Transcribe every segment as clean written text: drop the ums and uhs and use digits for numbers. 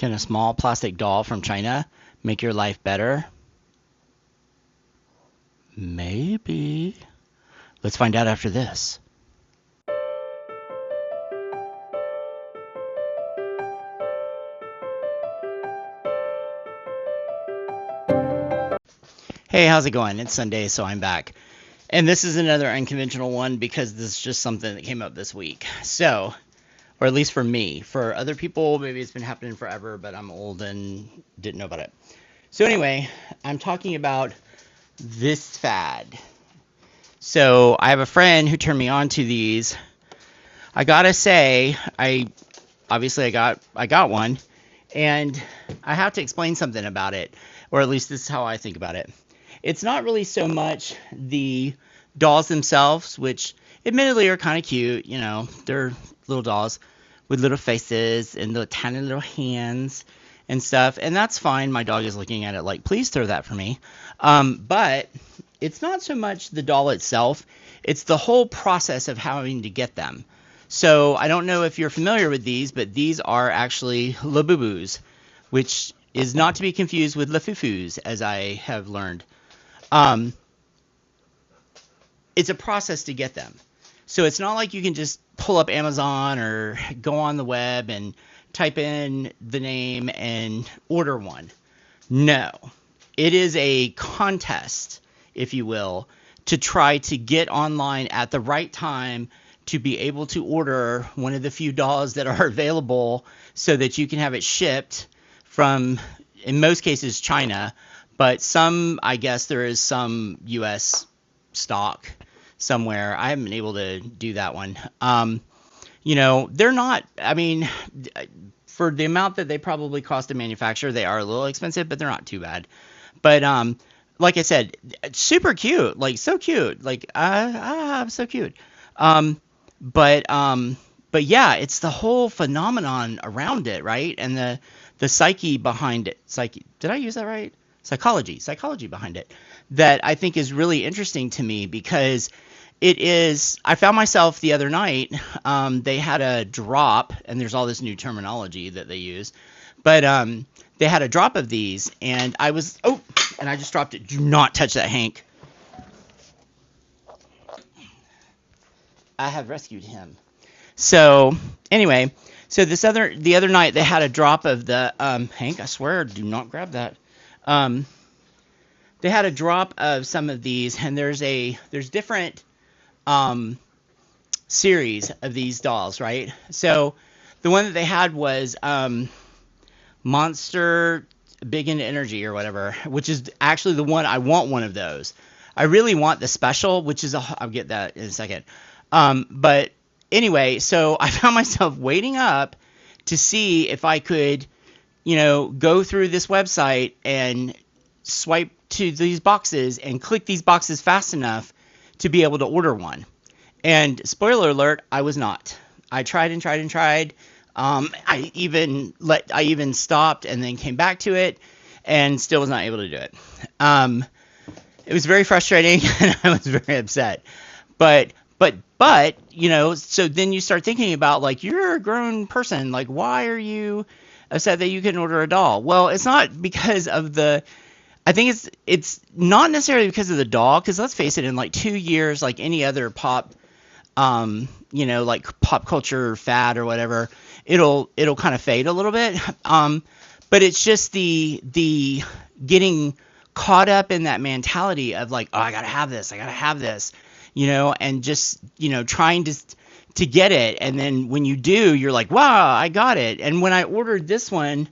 Can a small plastic doll from China make your life better? Maybe. Let's find out after this. Hey, how's it going? It's Sunday, so I'm back. And this is another unconventional one because this is just something that came up this week. So, or at least for me. For other people, maybe it's been happening forever, but I'm old and didn't know about it. So anyway, I'm talking about this fad. So I have a friend who turned me on to these. I gotta say, I got one, and I have to explain something about it, or at least this is how I think about it. It's not really so much the dolls themselves, which admittedly are kind of cute. You know, they're little dolls with little faces and little tiny little hands and stuff, and that's fine. My dog is looking at it like, please throw that for me. But it's not so much the doll itself, it's the whole process of having to get them. So I don't know if you're familiar with these, but these are actually Labubus, which is not to be confused with Lafufus, as I have learned. Um, it's a process to get them. So it's not like you can just pull up Amazon or go on the web and type in the name and order one. No, it is a contest, if you will, to try to get online at the right time to be able to order one of the few dolls that are available so that you can have it shipped from, in most cases, China. But some, I guess there is some U.S. stock somewhere. I haven't been able to do that one. They're not, I mean, for the amount that they probably cost to manufacture, they are a little expensive, but they're not too bad. But like I said, super cute, like so cute, like so cute. Um, but yeah, it's the whole phenomenon around it, right? And the psyche behind it. Psyche. Did I use that right? Psychology behind it. That I think is really interesting to me because it is. I found myself the other night. They had a drop, and there's all this new terminology that they use, but they had a drop of these, and I was and I just dropped it. Do not touch that, Hank. I have rescued him. So anyway, so the other night they had a drop of the Hank. I swear, do not grab that. Um, they had a drop of some of these, and there's different series of these dolls, right? So the one that they had was Monster Big into Energy or whatever, which is actually the one I want. One of those. I really want the special, which is I'll get that in a second. But anyway, so I found myself waiting up to see if I could, go through this website and swipe to these boxes and click these boxes fast enough to be able to order one. And spoiler alert, I was not. I tried and tried and tried. I even stopped and then came back to it and still was not able to do it. It was very frustrating and I was very upset. But so then you start thinking about, like, you're a grown person. Like, why are you upset that you can order a doll? Well, it's not because of I think it's not necessarily because of the doll, because let's face it, in like 2 years, like any other pop, like pop culture fad or whatever, it'll kind of fade a little bit. But it's just the getting caught up in that mentality of like, oh, I gotta have this, and just, trying to get it. And then when you do, you're like, wow, I got it. And when I ordered this one,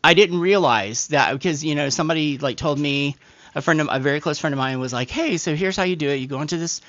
I didn't realize that because, somebody like told me, a very close friend of mine was like, hey, so here's how you do it. You go into this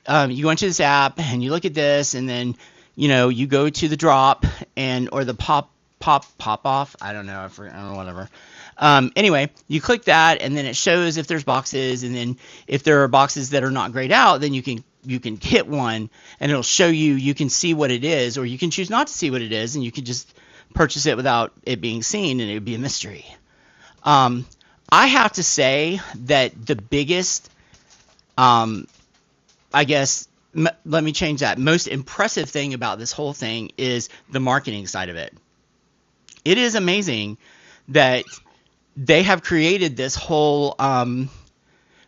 app and you look at this, and then, you go to the drop or the pop off. I don't know. I don't know, whatever. Anyway, you click that, and then it shows if there's boxes, and then if there are boxes that are not grayed out, then you can hit one, and it'll show you. You can see what it is, or you can choose not to see what it is, and you can just purchase it without it being seen, and it would be a mystery. I have to say that the biggest, I guess, let me change that. Most impressive thing about this whole thing is the marketing side of it. It is amazing that they have created this whole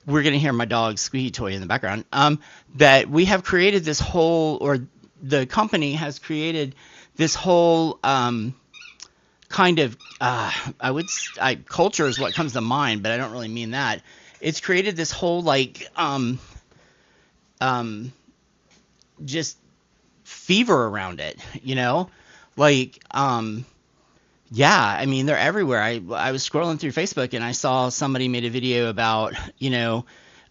we're going to hear my dog's squeaky toy in the background. That we have created this whole, or the company has created this whole kind of, culture is what comes to mind, but I don't really mean that. It's created this whole like just fever around it, like yeah, I mean they're everywhere. I was scrolling through Facebook and I saw somebody made a video about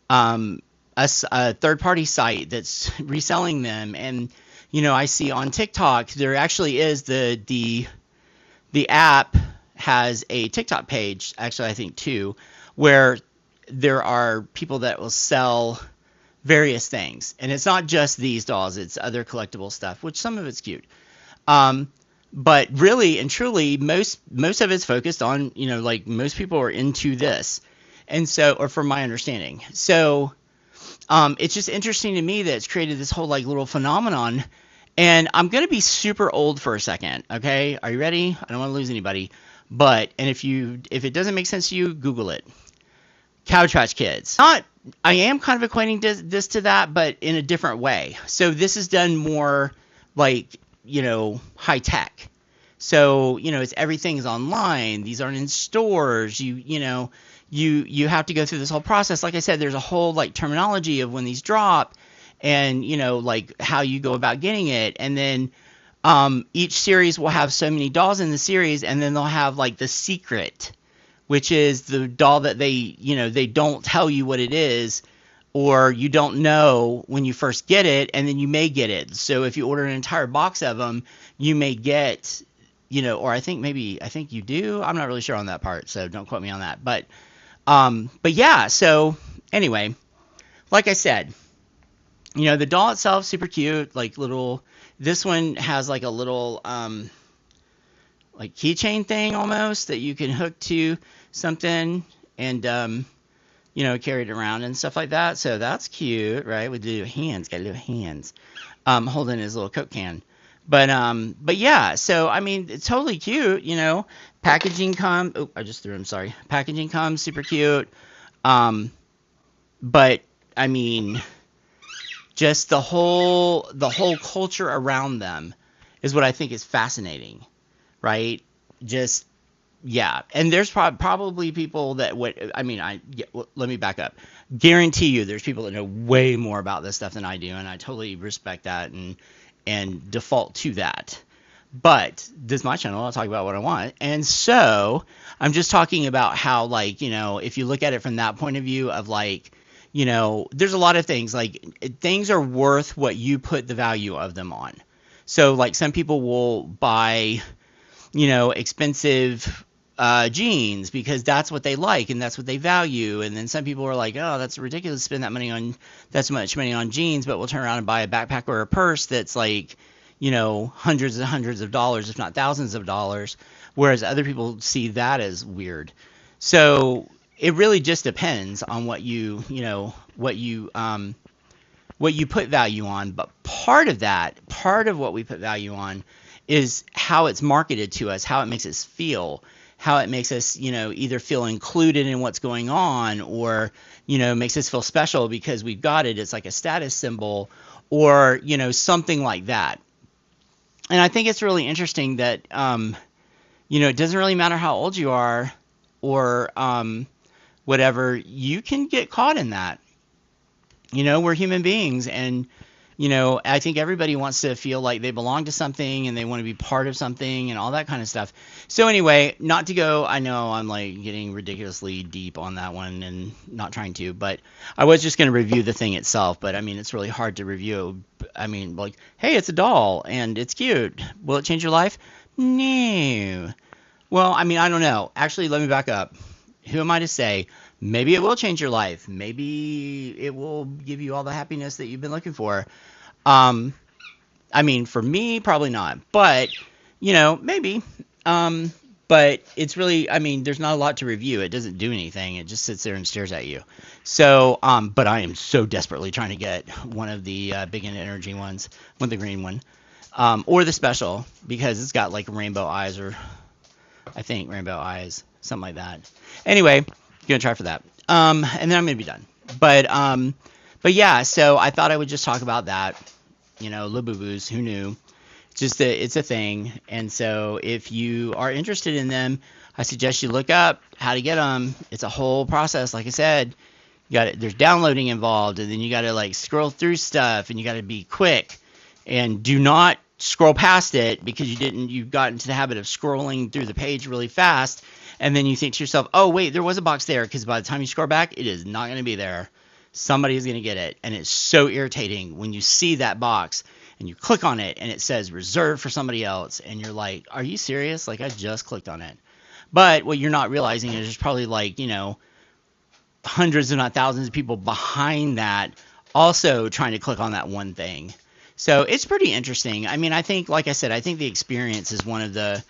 um, a third party site that's reselling them, and I see on TikTok there actually is the app has a TikTok page, actually I think two, where there are people that will sell various things, and it's not just these dolls; it's other collectible stuff, which some of it's cute. Um, but really and truly, most of it's focused on, like most people are into this, and so, or from my understanding, so it's just interesting to me that it's created this whole like little phenomenon. And I'm gonna be super old for a second, okay? Are you ready? I don't want to lose anybody, but and if it doesn't make sense to you, Google it. Couch Patch Kids. Not, I am kind of equating this to that, but in a different way. So this is done more like, high tech. So, it's everything's online. These aren't in stores. You have to go through this whole process. Like I said, there's a whole like terminology of when these drop, and like how you go about getting it, and then each series will have so many dolls in the series, and then they'll have like the secret, which is the doll that they don't tell you what it is, or you don't know when you first get it, and then you may get it. So if you order an entire box of them, you may get, or I think you do. I'm not really sure on that part, so don't quote me on that. But yeah. So anyway, like I said, the doll itself super cute, like little. This one has like a little like keychain thing almost that you can hook to something, and carry it around and stuff like that. So that's cute, right? With the hands, got little hands, holding his little Coke can. But yeah. So I mean, it's totally cute. Packaging comes. Oh, I just threw him. Sorry. Packaging comes super cute. But I mean, just the whole culture around them is what I think is fascinating, right? Just yeah, and there's probably people that would. I mean, let me back up. Guarantee you, there's people that know way more about this stuff than I do, and I totally respect that and default to that. But this is my channel. I'll talk about what I want, and so I'm just talking about how, like, if you look at it from that point of view of like, there's a lot of things, like things are worth what you put the value of them on. So like some people will buy, expensive jeans because that's what they like and that's what they value. And then some people are like, oh, that's ridiculous to spend that much money on jeans, but we'll turn around and buy a backpack or a purse that's like, hundreds and hundreds of dollars, if not thousands of dollars. Whereas other people see that as weird. So it really just depends on what you put value on. But part of what we put value on is how it's marketed to us, how it makes us feel, how it makes us, either feel included in what's going on, or, makes us feel special because we've got it. It's like a status symbol, or, something like that. And I think it's really interesting that, it doesn't really matter how old you are or whatever, you can get caught in that. We're human beings, and I think everybody wants to feel like they belong to something and they want to be part of something and all that kind of stuff. So anyway, not to go, I know I'm like getting ridiculously deep on that one and not trying to, but I was just going to review the thing itself. But I mean, it's really hard to review. I mean, like, hey, it's a doll and it's cute. Will it change your life? No. Well, I mean, I don't know. Actually, let me back up. Who am I to say? Maybe it will change your life. Maybe it will give you all the happiness that you've been looking for. I mean, for me, probably not. But, maybe. but it's really, I mean, there's not a lot to review. It doesn't do anything. It just sits there and stares at you. So, but I am so desperately trying to get one of the Big and Energy ones, one the green one, or the special, because it's got like rainbow eyes, or I think rainbow eyes, something like that. Anyway, gonna try for that. And then I'm gonna be done. But yeah, so I thought I would just talk about that. You know, Labubus, who knew? Just that it's a thing. And so if you are interested in them, I suggest you look up how to get them. It's a whole process. Like I said, you got it. There's downloading involved, and then you got to like scroll through stuff, and you got to be quick, and do not scroll past it, because you've gotten into the habit of scrolling through the page really fast, and then you think to yourself, oh wait, there was a box there, because by the time you scroll back, it is not going to be there. Somebody is going to get it, and it's so irritating when you see that box and you click on it and it says reserved for somebody else, and you're like, are you serious? Like, I just clicked on it. But what you're not realizing is there's probably like, you know, hundreds if not thousands of people behind that also trying to click on that one thing. So it's pretty interesting. I mean, I think, like I said, I think the experience is one of the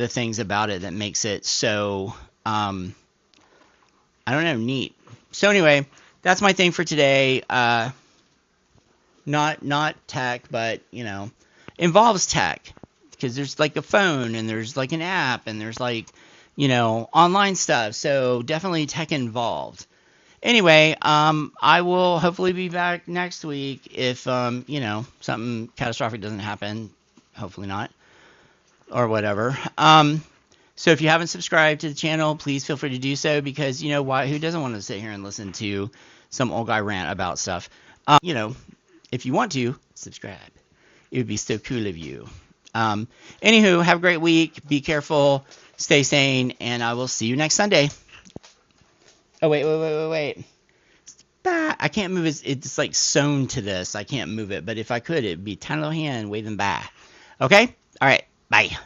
things about it that makes it so I don't know, neat. So anyway, that's my thing for today. Not tech, but you know, involves tech, because there's like a phone, and there's like an app, and there's like, you know, online stuff. So definitely tech involved. Anyway, I will hopefully be back next week if you know, something catastrophic doesn't happen. Hopefully not, or whatever. So if you haven't subscribed to the channel, please feel free to do so, because you know why? Who doesn't want to sit here and listen to some old guy rant about stuff? You know, if you want to subscribe, it would be so cool of you. Anywho, have a great week. Be careful. Stay sane, and I will see you next Sunday. Oh, wait. Bah, I can't move it. It's like sewn to this. I can't move it. But if I could, it'd be tiny little hand waving by. Okay? All right. Bye.